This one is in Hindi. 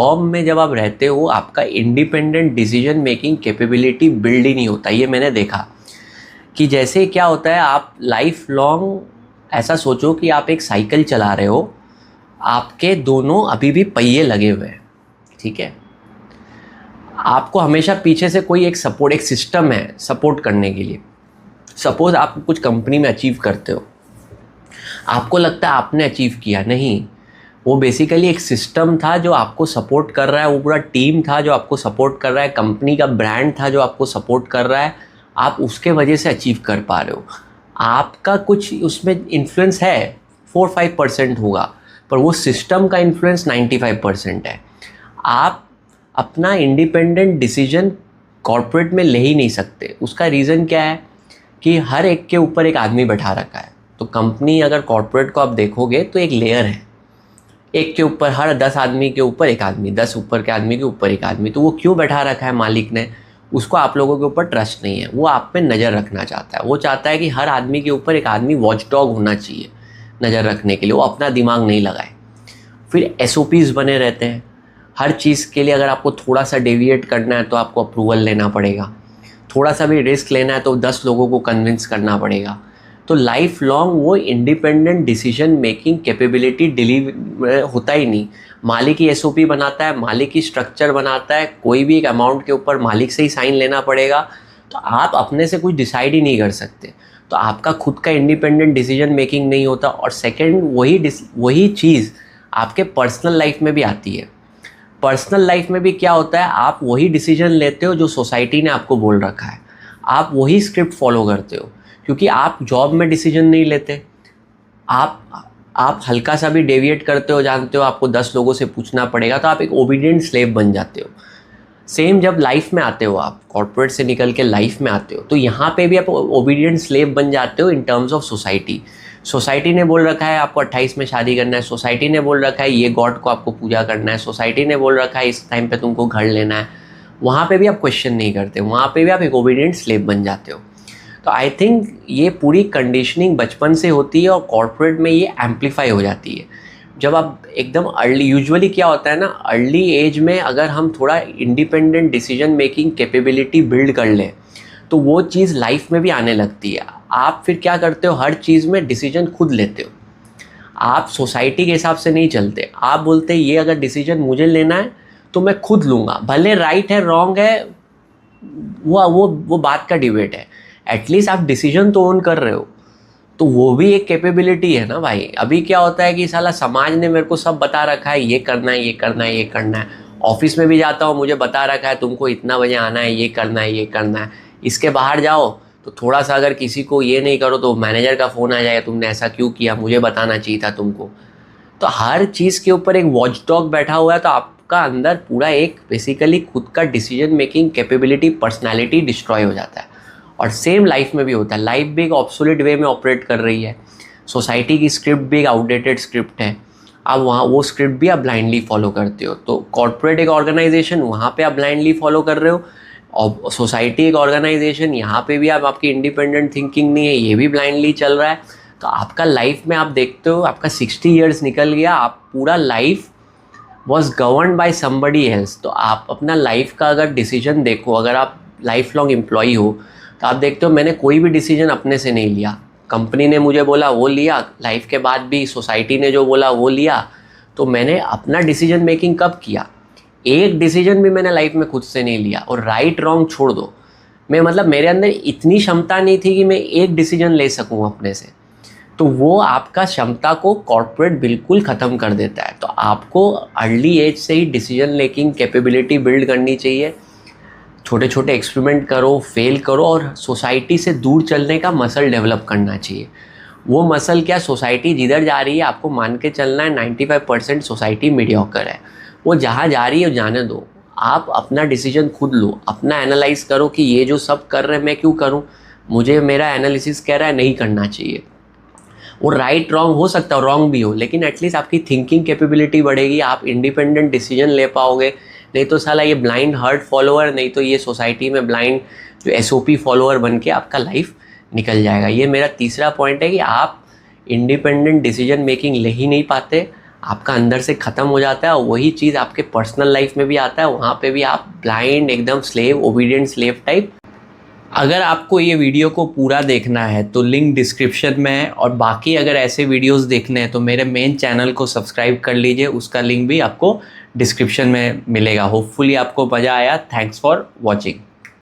जॉब में जब आप रहते हो आपका independent decision making capability build ही नहीं होता। ये मैंने देखा कि जैसे क्या होता है, आप लाइफ लॉन्ग ऐसा सोचो कि आप एक साइकिल चला रहे हो, आपके दोनों अभी भी पहिए लगे हुए हैं, ठीक है। आपको हमेशा पीछे से कोई एक सपोर्ट, एक सिस्टम है सपोर्ट करने के लिए। सपोज आप कुछ कंपनी में अचीव करते हो, आपको लगता है आपने अचीव किया, नहीं, वो बेसिकली एक सिस्टम था जो आपको सपोर्ट कर रहा है, वो पूरा टीम था जो आपको सपोर्ट कर रहा है, कंपनी का ब्रांड था जो आपको सपोर्ट कर रहा है, आप उसके वजह से अचीव कर पा रहे हो। आपका कुछ उसमें इन्फ्लुएंस है, 4-5% होगा, पर वो सिस्टम का इन्फ्लुएंस 95% है। आप अपना इंडिपेंडेंट डिसीजन कॉर्पोरेट में ले ही नहीं सकते। उसका रीज़न क्या है कि हर एक के ऊपर एक आदमी बैठा रखा है। तो कंपनी, अगर कॉर्पोरेट को आप देखोगे तो एक लेयर है, एक के ऊपर, हर 10 आदमी के ऊपर एक आदमी, 10 ऊपर के आदमी के ऊपर एक आदमी। तो वो क्यों बैठा रखा है मालिक ने? उसको आप लोगों के ऊपर ट्रस्ट नहीं है, वो आप पे नज़र रखना चाहता है। वो चाहता है कि हर आदमी के ऊपर एक आदमी वॉच डॉग होना चाहिए नज़र रखने के लिए, वो अपना दिमाग नहीं लगाए। फिर SOPs बने रहते हैं हर चीज़ के लिए। अगर आपको थोड़ा सा डेविएट करना है तो आपको अप्रूवल लेना पड़ेगा, थोड़ा सा भी रिस्क लेना है तो 10 लोगों को कन्विंस करना पड़ेगा। तो लाइफ लॉन्ग वो independent decision making capability deliver होता ही नहीं। मालिक ही SOP बनाता है, मालिक ही स्ट्रक्चर बनाता है, कोई भी एक अमाउंट के ऊपर मालिक से ही साइन लेना पड़ेगा। तो आप अपने से कुछ डिसाइड ही नहीं कर सकते, तो आपका खुद का इंडिपेंडेंट डिसीजन मेकिंग नहीं होता। और सेकेंड, वही चीज़ आपके पर्सनल लाइफ में भी आती है। पर्सनल लाइफ में भी क्या होता है, आप वही डिसीजन लेते हो जो सोसाइटी ने आपको बोल रखा है, आप वही स्क्रिप्ट फॉलो करते हो। क्योंकि आप जॉब में डिसीजन नहीं लेते, आप हल्का सा भी डेविएट करते हो, जानते हो आपको 10 लोगों से पूछना पड़ेगा, तो आप एक ओबीडियंट स्लेव बन जाते हो। सेम जब लाइफ में आते हो, आप कॉर्पोरेट से निकल के लाइफ में आते हो, तो यहाँ पे भी आप ओबीडियंट स्लेव बन जाते हो in terms of society. Society ने बोल रखा है आपको 28 में शादी करना है, सोसाइटी ने बोल रखा है ये गॉड को आपको पूजा करना है, सोसाइटी ने बोल रखा है इस टाइम पे तुमको घर लेना है। वहाँ पे भी आप क्वेश्चन नहीं करते, वहाँ पे भी आप एक ओबीडियंट स्लेव बन जाते हो। तो आई थिंक ये पूरी कंडीशनिंग बचपन से होती है और कॉर्पोरेट में ये एम्पलीफाई हो जाती है जब आप एकदम अर्ली। यूजुअली क्या होता है ना, अर्ली एज में अगर हम थोड़ा independent decision making capability build कर लें तो वो चीज़ लाइफ में भी आने लगती है। आप फिर क्या करते हो, हर चीज़ में डिसीजन खुद लेते हो, आप सोसाइटी के हिसाब से नहीं चलते। आप बोलते ये अगर डिसीजन मुझे लेना है तो मैं खुद लूँगा, भले राइट है रॉन्ग है वो बात का डिबेट है, एटलीस्ट आप डिसीजन तो ओन कर रहे हो। तो वो भी एक कैपेबिलिटी है ना भाई। अभी क्या होता है कि साला समाज ने मेरे को सब बता रखा है, ये करना है, ये करना है, ये करना है। ऑफिस में भी जाता हूँ, मुझे बता रखा है तुमको इतना बजे आना है, ये करना है, ये करना है। इसके बाहर जाओ तो थोड़ा सा अगर किसी को ये नहीं करो तो मैनेजर का फ़ोन आ जाएगा, तुमने ऐसा क्यों किया, मुझे बताना चाहिए था तुमको। तो हर चीज़ के ऊपर एक वॉच डॉग बैठा हुआ है, तो आपका अंदर पूरा एक बेसिकली खुद का decision making capability, personality destroy हो जाता है। और सेम लाइफ में भी होता है, लाइफ भी एक ऑब्सोलेट वे में ऑपरेट कर रही है, सोसाइटी की स्क्रिप्ट भी एक आउटडेटेड स्क्रिप्ट है, आप वहाँ वो स्क्रिप्ट भी आप ब्लाइंडली फॉलो करते हो। तो कॉर्पोरेट एक ऑर्गेनाइजेशन, वहाँ पे आप ब्लाइंडली फॉलो कर रहे हो, और सोसाइटी एक ऑर्गेनाइजेशन, यहाँ पे भी आप, आपकी इंडिपेंडेंट थिंकिंग नहीं है, ये भी ब्लाइंडली चल रहा है। तो आपका लाइफ में आप देखते हो आपका 60 ईयर्स निकल गया, आप पूरा life was govern by somebody else. तो आप अपना लाइफ का अगर डिसीजन देखो, अगर आप लाइफ लॉन्ग एम्प्लॉई हो तो आप देखते हो मैंने कोई भी डिसीजन अपने से नहीं लिया, कंपनी ने मुझे बोला वो लिया, लाइफ के बाद भी सोसाइटी ने जो बोला वो लिया। तो मैंने अपना डिसीजन मेकिंग कब किया? एक डिसीजन भी मैंने लाइफ में खुद से नहीं लिया। और राइट रॉन्ग छोड़ दो, मैं मतलब मेरे अंदर इतनी क्षमता नहीं थी कि मैं एक डिसीजन ले सकूं अपने से। तो वो आपका क्षमता को कॉर्पोरेट बिल्कुल ख़त्म कर देता है। तो आपको अर्ली एज से ही डिसीजन मेकिंग कैपेबिलिटी बिल्ड करनी चाहिए। छोटे छोटे एक्सपेरिमेंट करो, फेल करो, और सोसाइटी से दूर चलने का मसल डेवलप करना चाहिए। वो मसल क्या, सोसाइटी जिधर जा रही है आपको मान के चलना है 95% सोसाइटी मीडियोकर है, वो जहाँ जा रही है जाने दो। आप अपना डिसीजन खुद लो, अपना एनालाइज करो कि ये जो सब कर रहे हैं मैं क्यों करूँ, मुझे मेरा एनालिसिस कह रहा है नहीं करना चाहिए। वो राइट रॉन्ग हो सकता है, रॉन्ग भी हो, लेकिन एटलीस्ट आपकी थिंकिंग कैपेबिलिटी बढ़ेगी, आप इंडिपेंडेंट डिसीजन ले पाओगे। नहीं तो साला ये ब्लाइंड हर्ट फॉलोअर, नहीं तो ये सोसाइटी में ब्लाइंड जो SOP फॉलोअर बन के आपका लाइफ निकल जाएगा। ये मेरा तीसरा पॉइंट है कि आप इंडिपेंडेंट डिसीजन मेकिंग ले ही नहीं पाते, आपका अंदर से ख़त्म हो जाता है और वही चीज़ आपके पर्सनल लाइफ में भी आता है, वहाँ पे भी आप ब्लाइंड एकदम स्लेव, ओबीडियंट स्लेव टाइप। अगर आपको ये वीडियो को पूरा देखना है तो लिंक डिस्क्रिप्शन में है, और बाकी अगर ऐसे वीडियोस देखने हैं तो मेरे मेन चैनल को सब्सक्राइब कर लीजिए, उसका लिंक भी आपको डिस्क्रिप्शन में मिलेगा। होपफुली आपको मज़ा आया। Thanks for watching.